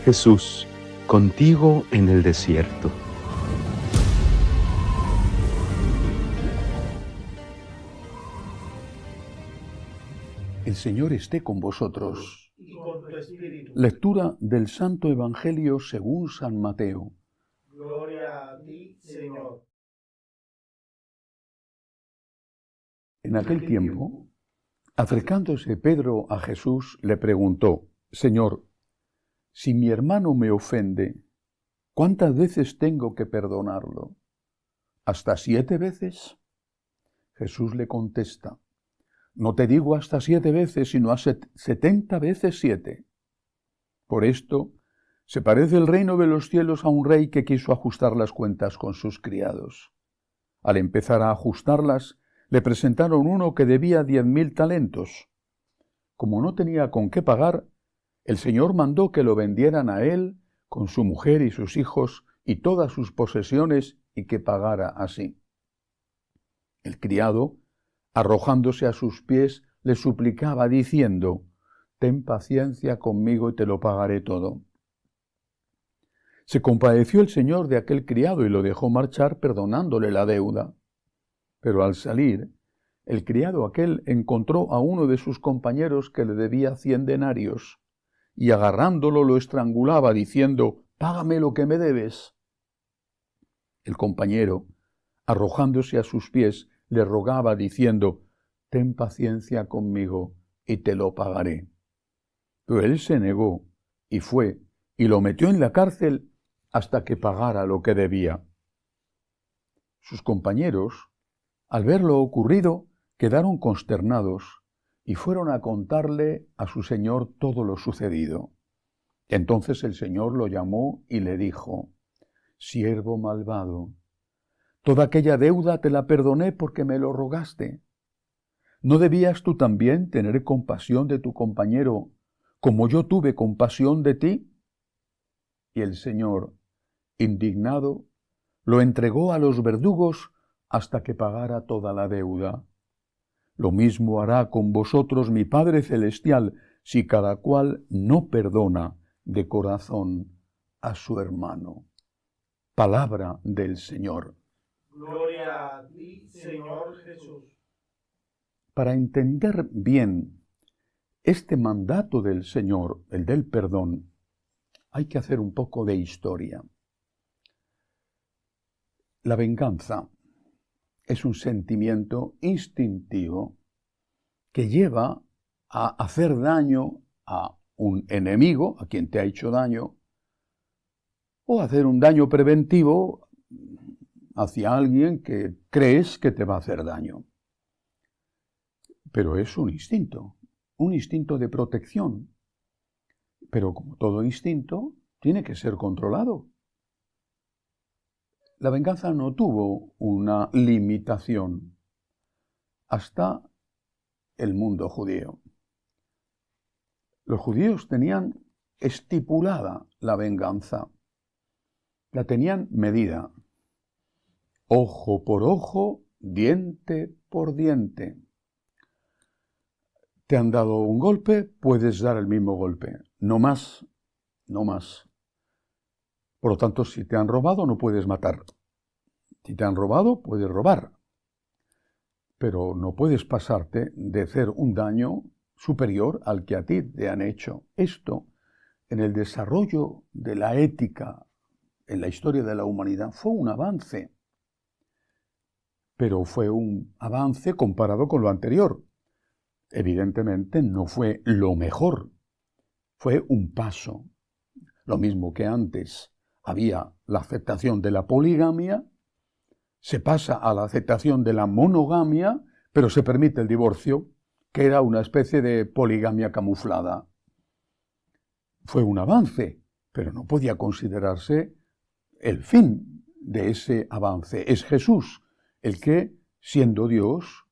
Jesús, contigo en el desierto. El Señor esté con vosotros. Y con tu espíritu. Lectura del Santo Evangelio según San Mateo. Gloria a ti, Señor. En aquel tiempo, acercándose Pedro a Jesús, le preguntó: Señor, si mi hermano me ofende, ¿cuántas veces tengo que perdonarlo? ¿Hasta 7 veces? Jesús le contesta: No te digo hasta 7 veces, sino a 70 veces 7. Por esto, se parece el reino de los cielos a un rey que quiso ajustar las cuentas con sus criados. Al empezar a ajustarlas, le presentaron uno que debía 10.000 talentos. Como no tenía con qué pagar, el Señor mandó que lo vendieran a él, con su mujer y sus hijos, y todas sus posesiones, y que pagara así. El criado, arrojándose a sus pies, le suplicaba diciendo: Ten paciencia conmigo y te lo pagaré todo. Se compadeció el Señor de aquel criado y lo dejó marchar perdonándole la deuda. Pero al salir, el criado aquel encontró a uno de sus compañeros que le debía 100 denarios, y agarrándolo lo estrangulaba diciendo: Págame lo que me debes. El compañero, arrojándose a sus pies, le rogaba diciendo: Ten paciencia conmigo y te lo pagaré. Pero él se negó y fue y lo metió en la cárcel hasta que pagara lo que debía. Sus compañeros, al ver lo ocurrido, quedaron consternados y fueron a contarle a su señor todo lo sucedido. Entonces el Señor lo llamó y le dijo: Siervo malvado, toda aquella deuda te la perdoné porque me lo rogaste. ¿No debías tú también tener compasión de tu compañero, como yo tuve compasión de ti? Y el Señor, indignado, lo entregó a los verdugos hasta que pagara toda la deuda. Lo mismo hará con vosotros mi Padre Celestial, si cada cual no perdona de corazón a su hermano. Palabra del Señor. Gloria a ti, Señor Jesús. Para entender bien este mandato del Señor, el del perdón, hay que hacer un poco de historia. La venganza es un sentimiento instintivo que lleva a hacer daño a un enemigo, a quien te ha hecho daño, o hacer un daño preventivo hacia alguien que crees que te va a hacer daño. Pero es un instinto de protección. Pero como todo instinto, tiene que ser controlado. La venganza no tuvo una limitación hasta el mundo judío. Los judíos tenían estipulada la venganza, la tenían medida. Ojo por ojo, diente por diente. Te han dado un golpe, puedes dar el mismo golpe. No más, no más. Por lo tanto, si te han robado, no puedes matar. Si te han robado, puedes robar. Pero no puedes pasarte de hacer un daño superior al que a ti te han hecho. Esto, en el desarrollo de la ética, en la historia de la humanidad, fue un avance. Pero fue un avance comparado con lo anterior. Evidentemente no fue lo mejor. Fue un paso. Lo mismo que antes había la aceptación de la poligamia, se pasa a la aceptación de la monogamia, pero se permite el divorcio, que era una especie de poligamia camuflada. Fue un avance, pero no podía considerarse el fin de ese avance. Es Jesús el que, siendo Dios,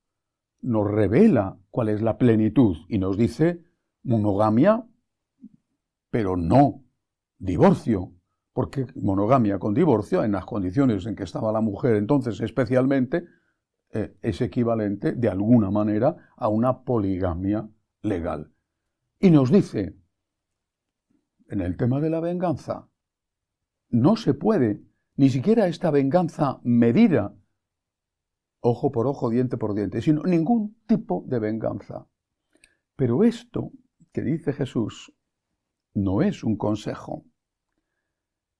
nos revela cuál es la plenitud y nos dice monogamia, pero no divorcio. Porque monogamia con divorcio, en las condiciones en que estaba la mujer entonces especialmente, es equivalente de alguna manera a una poligamia legal. Y nos dice en el tema de la venganza. No se puede, ni siquiera esta venganza medida, ojo por ojo, diente por diente, sino ningún tipo de venganza. Pero esto que dice Jesús no es un consejo,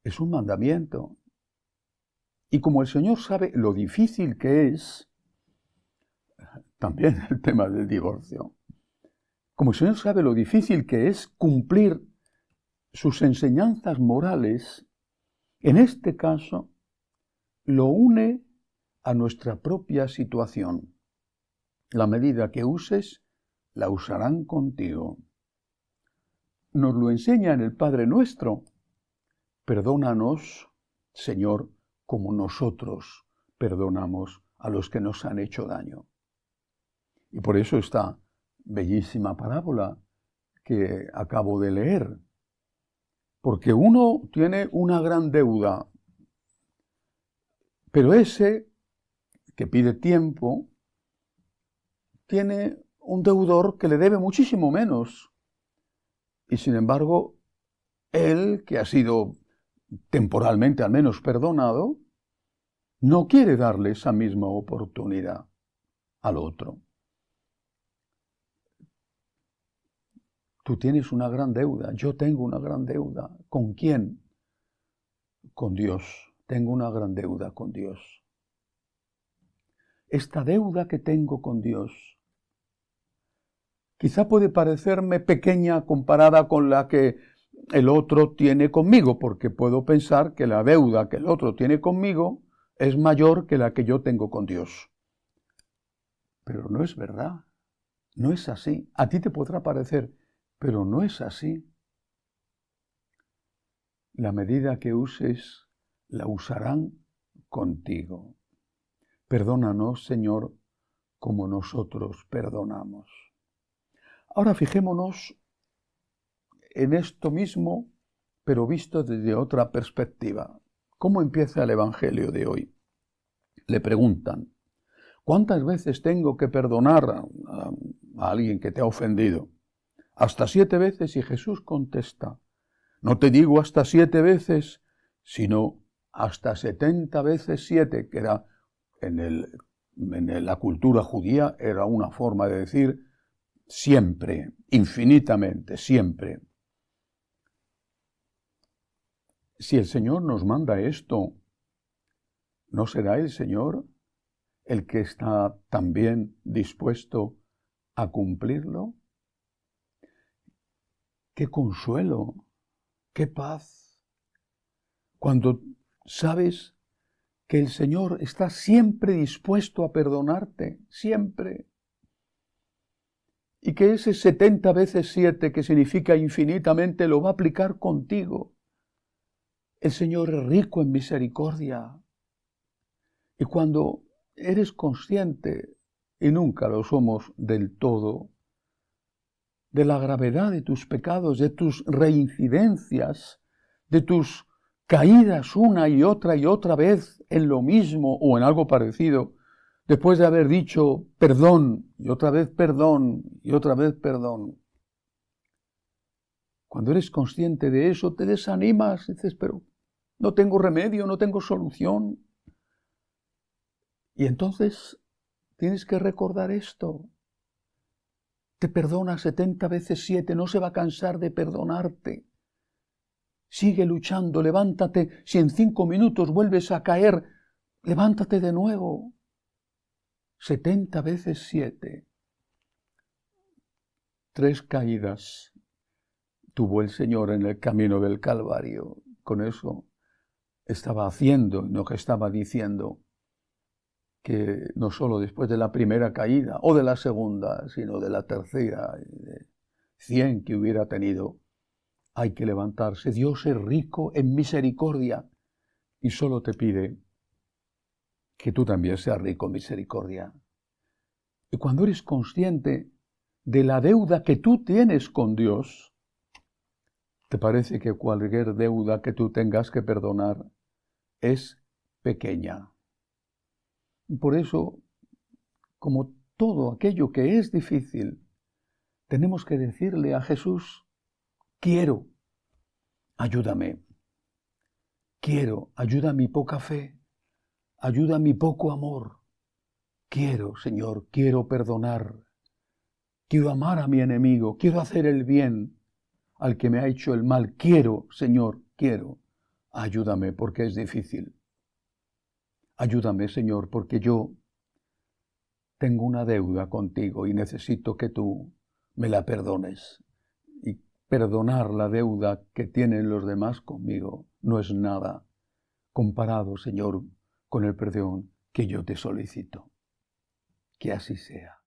es un mandamiento. Y como el Señor sabe lo difícil que es, también el tema del divorcio, como el Señor sabe lo difícil que es cumplir sus enseñanzas morales, en este caso lo une a nuestra propia situación. La medida que uses, la usarán contigo. Nos lo enseña en el Padre Nuestro. Perdónanos, Señor, como nosotros perdonamos a los que nos han hecho daño. Y por eso esta bellísima parábola que acabo de leer. Porque uno tiene una gran deuda, pero ese que pide tiempo tiene un deudor que le debe muchísimo menos. Y sin embargo, él, que ha sido temporalmente al menos perdonado, no quiere darle esa misma oportunidad al otro. Tú tienes una gran deuda, yo tengo una gran deuda. ¿Con quién? Con Dios. Tengo una gran deuda con Dios. Esta deuda que tengo con Dios quizá puede parecerme pequeña comparada con la que el otro tiene conmigo, porque puedo pensar que la deuda que el otro tiene conmigo es mayor que la que yo tengo con Dios. Pero no es verdad, no es así. A ti te podrá parecer, pero no es así. La medida que uses, la usarán contigo. Perdónanos, Señor, como nosotros perdonamos. Ahora fijémonos en esto mismo, pero visto desde otra perspectiva. ¿Cómo empieza el Evangelio de hoy? Le preguntan, ¿cuántas veces tengo que perdonar a alguien que te ha ofendido? Hasta 7 veces, y Jesús contesta, no te digo hasta 7 veces, sino hasta 70 veces 7, que era en la cultura judía era una forma de decir siempre, infinitamente, siempre. Si el Señor nos manda esto, ¿no será el Señor el que está también dispuesto a cumplirlo? ¡Qué consuelo! ¡Qué paz! Cuando sabes que el Señor está siempre dispuesto a perdonarte, siempre. Y que ese 70 veces 7, que significa infinitamente, lo va a aplicar contigo. El Señor es rico en misericordia. Y cuando eres consciente, y nunca lo somos del todo, de la gravedad de tus pecados, de tus reincidencias, de tus caídas una y otra vez en lo mismo o en algo parecido, después de haber dicho perdón y otra vez perdón y otra vez perdón. Cuando eres consciente de eso, te desanimas, dices, pero no tengo remedio, no tengo solución. Y entonces tienes que recordar esto. Te perdona 70 veces 7, no se va a cansar de perdonarte. Sigue luchando, levántate. Si en 5 minutos vuelves a caer, levántate de nuevo. 70 veces 7. 3 caídas tuvo el Señor en el camino del Calvario. Con eso estaba haciendo, no que estaba diciendo, que no solo después de la primera caída o de la segunda, sino de la tercera, de 100 que hubiera tenido, hay que levantarse. Dios es rico en misericordia y solo te pide que tú también seas rico en misericordia. Y cuando eres consciente de la deuda que tú tienes con Dios, te parece que cualquier deuda que tú tengas que perdonar es pequeña. Por eso, como todo aquello que es difícil, tenemos que decirle a Jesús, quiero, ayúdame. Ayuda mi poca fe, ayuda mi poco amor. Quiero, Señor, quiero perdonar. Quiero amar a mi enemigo, quiero hacer el bien al que me ha hecho el mal. Quiero, Señor, quiero. Ayúdame porque es difícil. Ayúdame, Señor, porque yo tengo una deuda contigo y necesito que tú me la perdones. Y perdonar la deuda que tienen los demás conmigo no es nada comparado, Señor, con el perdón que yo te solicito. Que así sea.